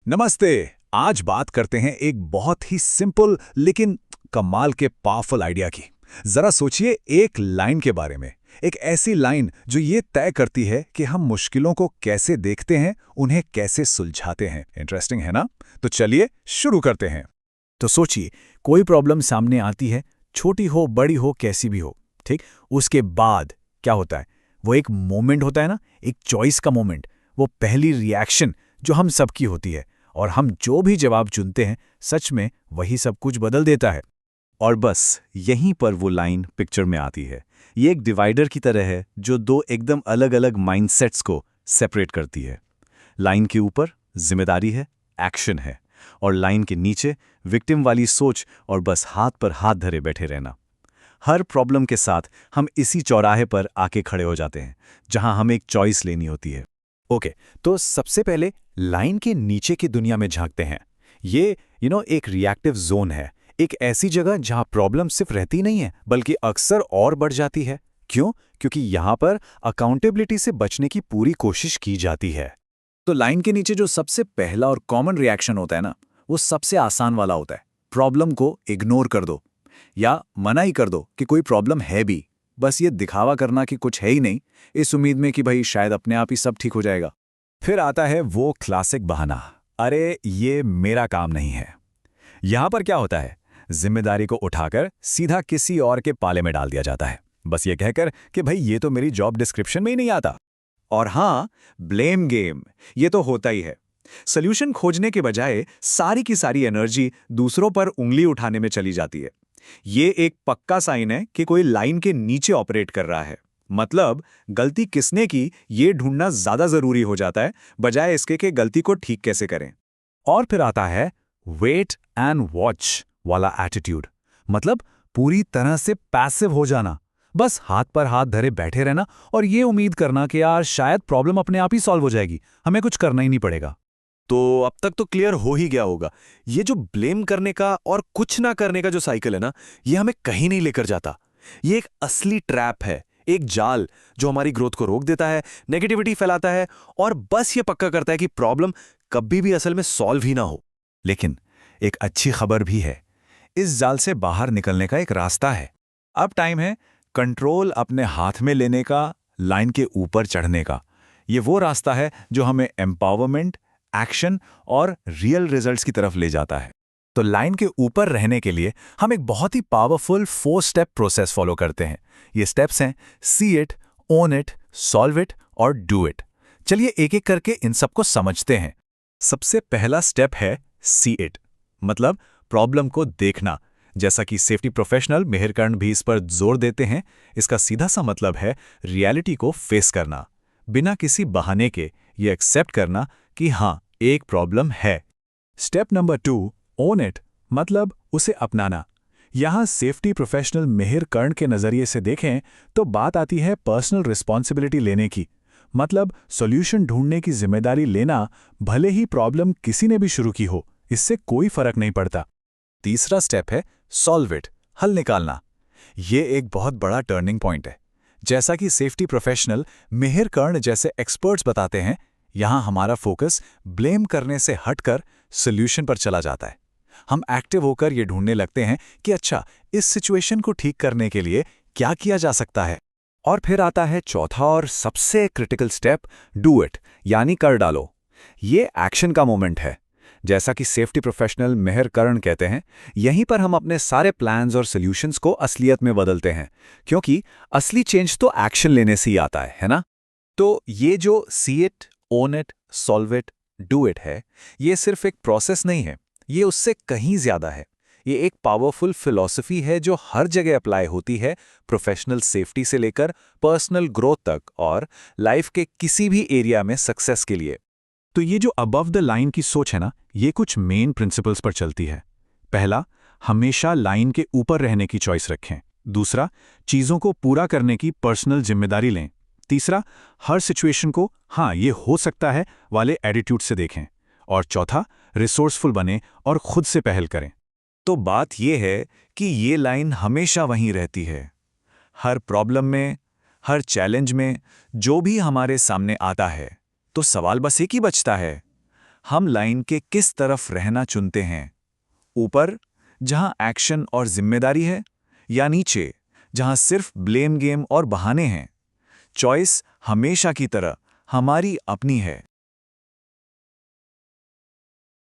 नमस्ते। आज बात करते हैं एक बहुत ही सिंपल लेकिन कमाल के पावरफुल आइडिया की। जरा सोचिए एक लाइन के बारे में। एक ऐसी लाइन जो ये तय करती है कि हम मुश्किलों को कैसे देखते हैं, उन्हें कैसे सुलझाते हैं। इंटरेस्टिंग है ना? तो चलिए शुरू करते हैं। तो सोचिए, कोई प्रॉब्लम सामने आती है, छोटी हो बड़ी हो कैसी भी हो, ठीक। उसके बाद क्या होता है? वो एक मोमेंट होता है ना, एक चॉइस का मोमेंट। वो पहली रिएक्शन जो हम सबकी होती है, और हम जो भी जवाब चुनते हैं सच में वही सब कुछ बदल देता है। और बस यहीं पर वो लाइन पिक्चर में आती है। ये एक डिवाइडर की तरह है जो दो एकदम अलग अलग माइंडसेट्स को सेपरेट करती है। लाइन के ऊपर जिम्मेदारी है, एक्शन है, और लाइन के नीचे विक्टिम वाली सोच और बस हाथ पर हाथ धरे बैठे रहना। हर प्रॉब्लम के साथ हम इसी चौराहे पर आके खड़े हो जाते हैं जहां हमें एक चॉइस लेनी होती है। ओके, तो सबसे पहले लाइन के नीचे की दुनिया में झांकते हैं। ये एक रिएक्टिव जोन है, एक ऐसी जगह जहां प्रॉब्लम सिर्फ रहती नहीं है बल्कि अक्सर और बढ़ जाती है। क्यों? क्योंकि यहां पर अकाउंटेबिलिटी से बचने की पूरी कोशिश की जाती है। तो लाइन के नीचे जो सबसे पहला और कॉमन रिएक्शन होता है ना, वो सबसे आसान वाला होता है। प्रॉब्लम को इग्नोर कर दो या मना ही कर दो कि कोई प्रॉब्लम है भी। बस ये दिखावा करना कि कुछ है ही नहीं, इस उम्मीद में कि भाई शायद अपने आप ही सब ठीक हो जाएगा। फिर आता है वो क्लासिक बहाना, अरे ये मेरा काम नहीं है। यहां पर क्या होता है? जिम्मेदारी को उठाकर सीधा किसी और के पाले में डाल दिया जाता है, बस ये कहकर कि भाई ये तो मेरी जॉब डिस्क्रिप्शन में ही नहीं आता। और हाँ, ब्लेम गेम ये तो होता ही है। सॉल्यूशन खोजने के बजाय सारी की सारी एनर्जी दूसरों पर उंगली उठाने में चली जाती है। ये एक पक्का साइन है कि कोई लाइन के नीचे ऑपरेट कर रहा है। मतलब गलती किसने की ये ढूंढना ज्यादा जरूरी हो जाता है, बजाय इसके कि गलती को ठीक कैसे करें। और फिर आता है वेट एंड वॉच वाला एटीट्यूड। मतलब पूरी तरह से पैसिव हो जाना, बस हाथ पर हाथ धरे बैठे रहना और ये उम्मीद करना कि यार शायद प्रॉब्लम अपने आप ही सॉल्व हो जाएगी, हमें कुछ करना ही नहीं पड़ेगा। तो अब तक तो क्लियर हो ही गया होगा, ये जो ब्लेम करने का और कुछ ना करने का जो साइकिल है ना, ये हमें कहीं नहीं लेकर जाता। ये एक असली ट्रैप है, एक जाल जो हमारी ग्रोथ को रोक देता है, नेगेटिविटी फैलाता है और बस ये पक्का करता है कि प्रॉब्लम कभी भी असल में सॉल्व ही ना हो। लेकिन एक अच्छी खबर भी है, इस जाल से बाहर निकलने का एक रास्ता है। अब टाइम है कंट्रोल अपने हाथ में लेने का, लाइन के ऊपर चढ़ने का। ये वो रास्ता है जो हमें एम्पावरमेंट, एक्शन और रियल रिजल्ट्स की तरफ ले जाता है। तो लाइन के ऊपर रहने के लिए हम एक बहुत ही पावरफुल 4 स्टेप प्रोसेस फॉलो करते हैं। ये स्टेप्स हैं see it, own it, solve it और डू इट। चलिए एक एक करके इन सबको समझते हैं। सबसे पहला स्टेप है सी इट, मतलब प्रॉब्लम को देखना। जैसा कि सेफ्टी प्रोफेशनल मेहर कर्ण भी इस पर जोर देते हैं, इसका सीधा सा मतलब है रियलिटी को फेस करना, बिना किसी बहाने के ये एक्सेप्ट करना कि हाँ एक प्रॉब्लम है। स्टेप नंबर 2 ओन इट, मतलब उसे अपनाना। यहां सेफ्टी प्रोफेशनल मेहर कर्ण के नजरिए से देखें तो बात आती है पर्सनल रिस्पॉन्सिबिलिटी लेने की। मतलब सॉल्यूशन ढूंढने की जिम्मेदारी लेना, भले ही प्रॉब्लम किसी ने भी शुरू की हो, इससे कोई फर्क नहीं पड़ता। तीसरा स्टेप है सॉल्व इट, हल निकालना। ये एक बहुत बड़ा टर्निंग पॉइंट है। जैसा कि सेफ्टी प्रोफेशनल मेहर कर्ण जैसे एक्सपर्ट्स बताते हैं, यहां हमारा फोकस ब्लेम करने से हटकर सॉल्यूशन पर चला जाता है। हम एक्टिव होकर ये ढूंढने लगते हैं कि अच्छा, इस सिचुएशन को ठीक करने के लिए क्या किया जा सकता है। और फिर आता है चौथा और सबसे क्रिटिकल स्टेप, डू इट, यानी कर डालो। ये एक्शन का मोमेंट है। जैसा कि सेफ्टी प्रोफेशनल मेहर कर्ण कहते हैं, यहीं पर हम अपने सारे प्लान्स और सॉल्यूशंस को असलियत में बदलते हैं, क्योंकि असली चेंज तो एक्शन लेने से ही आता है ना? तो ये जो see it, own it, solve it, do it है, ये सिर्फ एक प्रोसेस नहीं है, ये उससे कहीं ज्यादा है। ये एक पावरफुल फिलॉसफी है जो हर जगह अप्लाई होती है, प्रोफेशनल सेफ्टी से लेकर पर्सनल ग्रोथ तक और लाइफ के किसी भी एरिया में सक्सेस के लिए। तो ये जो अबव द लाइन की सोच है ना, ये कुछ मेन प्रिंसिपल्स पर चलती है। पहला, हमेशा लाइन के ऊपर रहने की चॉइस रखें। दूसरा, चीजों को पूरा करने की पर्सनल जिम्मेदारी लें। तीसरा, हर सिचुएशन को हाँ ये हो सकता है वाले एटीट्यूड से देखें। और चौथा, रिसोर्सफुल बने और खुद से पहल करें। तो बात यह है कि ये लाइन हमेशा वहीं रहती है। हर प्रॉब्लम में, हर चैलेंज में, जो भी हमारे सामने आता है, तो सवाल बस एक ही बचता है, हम लाइन के किस तरफ रहना चुनते हैं? ऊपर, जहां एक्शन और जिम्मेदारी है, या नीचे, जहां सिर्फ ब्लेम गेम और बहाने हैं? चॉइस हमेशा की तरह हमारी अपनी है।